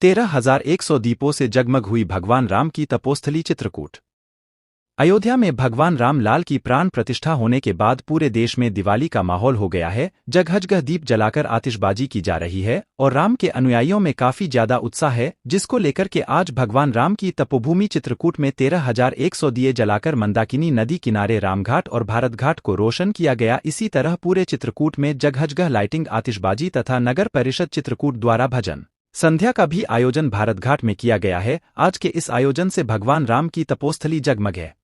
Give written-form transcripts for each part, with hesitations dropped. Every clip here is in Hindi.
13,100 दीपों से जगमग हुई भगवान राम की तपोस्थली चित्रकूट। अयोध्या में भगवान राम लाल की प्राण प्रतिष्ठा होने के बाद पूरे देश में दिवाली का माहौल हो गया है। जगह दीप जलाकर आतिशबाजी की जा रही है और राम के अनुयायियों में काफी ज्यादा उत्साह है, जिसको लेकर के आज भगवान राम की तपोभूमि चित्रकूट में 13,100 दिए जलाकर मंदाकिनी नदी किनारे रामघाट और भारतघाट को रोशन किया गया। इसी तरह पूरे चित्रकूट में जगह लाइटिंग, आतिशबाजी तथा नगर परिषद चित्रकूट द्वारा भजन संध्या का भी आयोजन भारतघाट में किया गया है। आज के इस आयोजन से भगवान राम की तपोस्थली जगमग है।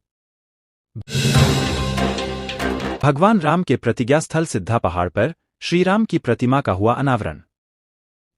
भगवान राम के प्रतिज्ञा स्थल सिद्धा पहाड़ पर श्रीराम की प्रतिमा का हुआ अनावरण।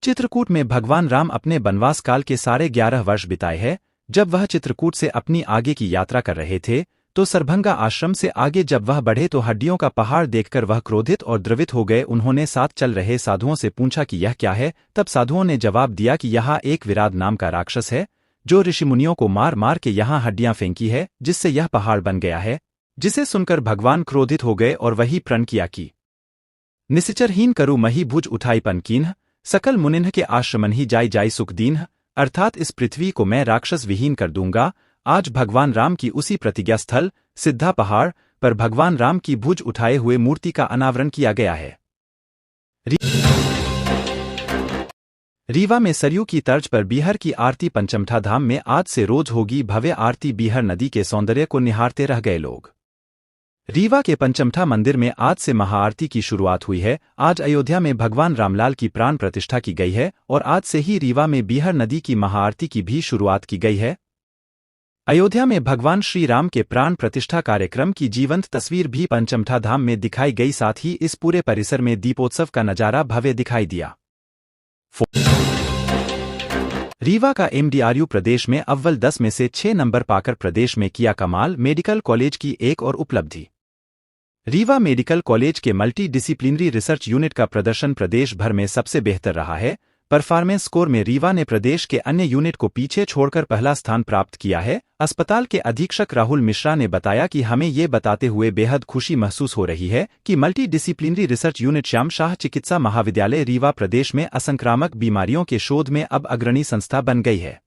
चित्रकूट में भगवान राम अपने वनवास काल के सारे 11 वर्ष बिताए हैं। जब वह चित्रकूट से अपनी आगे की यात्रा कर रहे थे तो सरभंगा आश्रम से आगे जब वह बढ़े तो हड्डियों का पहाड़ देखकर वह क्रोधित और द्रवित हो गए। उन्होंने साथ चल रहे साधुओं से पूछा कि यह क्या है। तब साधुओं ने जवाब दिया कि यह एक विराट नाम का राक्षस है जो ऋषिमुनियों को मार मार के यहाँ हड्डियां फेंकी है, जिससे यह पहाड़ बन गया है। जिसे सुनकर भगवान क्रोधित हो गए और वही प्रण किया कि निश्चरहीन करु मही भुज उठाई पनकीन्ह, सकल मुनिन्ह के आश्रमन ही जाई जाई सुख दीन्ह, अर्थात इस पृथ्वी को मैं राक्षस विहीन कर दूंगा। आज भगवान राम की उसी प्रतिज्ञा स्थल सिद्धा पहाड़ पर भगवान राम की भुज उठाए हुए मूर्ति का अनावरण किया गया है। रीवा में सरयू की तर्ज पर बीहर की आरती। पंचमठा धाम में आज से रोज होगी भव्य आरती। बीहर नदी के सौंदर्य को निहारते रह गए लोग। रीवा के पंचमठा मंदिर में आज से महाआरती की शुरुआत हुई है। आज अयोध्या में भगवान रामलाल की प्राण प्रतिष्ठा की गई है और आज से ही रीवा में बीहर नदी की महाआरती की भी शुरुआत की गई है। अयोध्या में भगवान श्री राम के प्राण प्रतिष्ठा कार्यक्रम की जीवंत तस्वीर भी पंचमठा धाम में दिखाई गई। साथ ही इस पूरे परिसर में दीपोत्सव का नजारा भव्य दिखाई दिया। रीवा का एमडीआरयू प्रदेश में अव्वल 10 में से 6 नंबर पाकर प्रदेश में किया कमाल। मेडिकल कॉलेज की एक और उपलब्धि। रीवा मेडिकल कॉलेज के मल्टी डिसिप्लिनरी रिसर्च यूनिट का प्रदर्शन प्रदेश भर में सबसे बेहतर रहा है। परफॉर्मेंस स्कोर में रीवा ने प्रदेश के अन्य यूनिट को पीछे छोड़कर पहला स्थान प्राप्त किया है। अस्पताल के अधीक्षक राहुल मिश्रा ने बताया कि हमें ये बताते हुए बेहद खुशी महसूस हो रही है कि multi disciplinary research unit Shyam Shah चिकित्सा महाविद्यालय रीवा प्रदेश में असंक्रामक बीमारियों के शोध में अब अग्रणी संस्था बन गई है।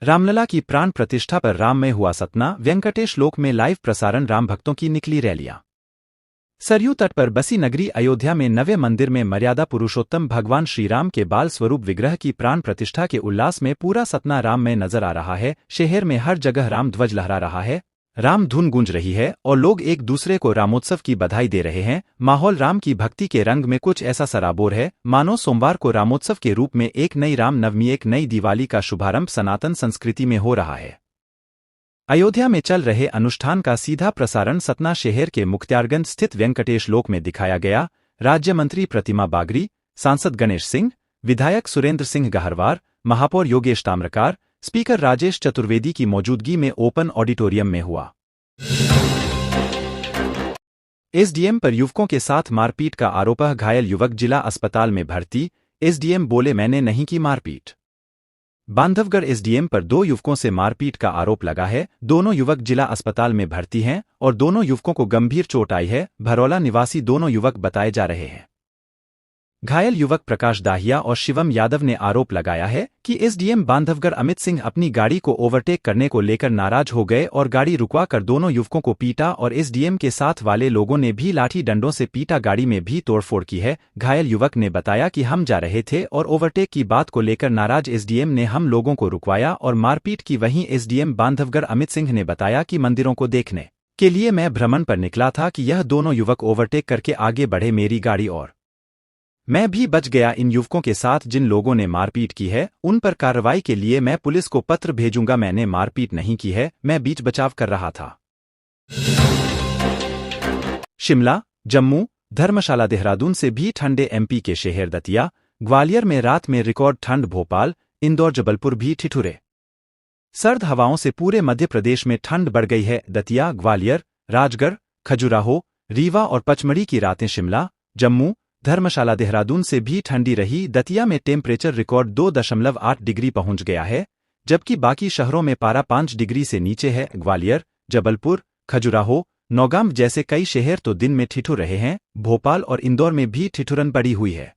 रामलला की प्राण प्रतिष्ठा पर राम में हुआ सतना। वेंकटेश लोक में लाइव प्रसारण। राम भक्तों की निकली रैलियां। सरयू तट पर बसी नगरी अयोध्या में नवे मंदिर में मर्यादा पुरुषोत्तम भगवान श्रीराम के बाल स्वरूप विग्रह की प्राण प्रतिष्ठा के उल्लास में पूरा सतना राम में नजर आ रहा है। शहर में हर जगह राम ध्वज लहरा रहा है, राम धुन गूंज रही है और लोग एक दूसरे को रामोत्सव की बधाई दे रहे हैं। माहौल राम की भक्ति के रंग में कुछ ऐसा सराबोर है मानो सोमवार को रामोत्सव के रूप में एक नई राम नवमी, एक नई दिवाली का शुभारंभ सनातन संस्कृति में हो रहा है। अयोध्या में चल रहे अनुष्ठान का सीधा प्रसारण सतना शहर के मुख्तियारगंज स्थित वेंकटेश लोक में दिखाया गया। राज्य मंत्री प्रतिमा बागरी, सांसद गणेश सिंह, विधायक सुरेंद्र सिंह गहरवार, महापौर योगेश ताम्रकार, स्पीकर राजेश चतुर्वेदी की मौजूदगी में ओपन ऑडिटोरियम में हुआ। एसडीएम पर युवकों के साथ मारपीट का आरोप। घायल युवक जिला अस्पताल में भर्ती। एसडीएम बोले मैंने नहीं की मारपीट। बांधवगढ़ एसडीएम पर 2 युवकों से मारपीट का आरोप लगा है। दोनों युवक जिला अस्पताल में भर्ती हैं और दोनों युवकों को गंभीर चोट आई है। भरौला निवासी दोनों युवक बताए जा रहे हैं। घायल युवक प्रकाश दाहिया और शिवम यादव ने आरोप लगाया है कि एसडीएम बांधवगढ़ अमित सिंह अपनी गाड़ी को ओवरटेक करने को लेकर नाराज हो गए और गाड़ी रुकवा कर दोनों युवकों को पीटा और एसडीएम के साथ वाले लोगों ने भी लाठी डंडों से पीटा। गाड़ी में भी तोड़फोड़ की है। घायल युवक ने बताया कि हम जा रहे थे और ओवरटेक की बात को लेकर नाराज एसडीएम ने हम लोगों को रुकवाया और मारपीट की। वहीं एसडीएम बांधवगढ़ अमित सिंह ने बताया कि मंदिरों को देखने के लिए मैं भ्रमण पर निकला था कि यह दोनों युवक ओवरटेक करके आगे बढ़े मेरी गाड़ी और मैं भी बच गया। इन युवकों के साथ जिन लोगों ने मारपीट की है उन पर कार्रवाई के लिए मैं पुलिस को पत्र भेजूंगा। मैंने मारपीट नहीं की है, मैं बीच बचाव कर रहा था। शिमला, जम्मू, धर्मशाला, देहरादून से भी ठंडे। एमपी के शहर दतिया, ग्वालियर में रात में रिकॉर्ड ठंड। भोपाल, इंदौर, जबलपुर भी ठिठुरे। सर्द हवाओं से पूरे मध्य प्रदेश में ठंड बढ़ गई है। दतिया, ग्वालियर, राजगढ़, खजुराहो, रीवा और पचमढ़ी की रातें शिमला, जम्मू, धर्मशाला, देहरादून से भी ठंडी रही। दतिया में टेम्परेचर रिकॉर्ड 2.8 डिग्री पहुंच गया है, जबकि बाकी शहरों में पारा 5 डिग्री से नीचे है। ग्वालियर, जबलपुर, खजुराहो, नौगाम जैसे कई शहर तो दिन में ठिठुर रहे हैं। भोपाल और इंदौर में भी ठिठुरन बढ़ी हुई है।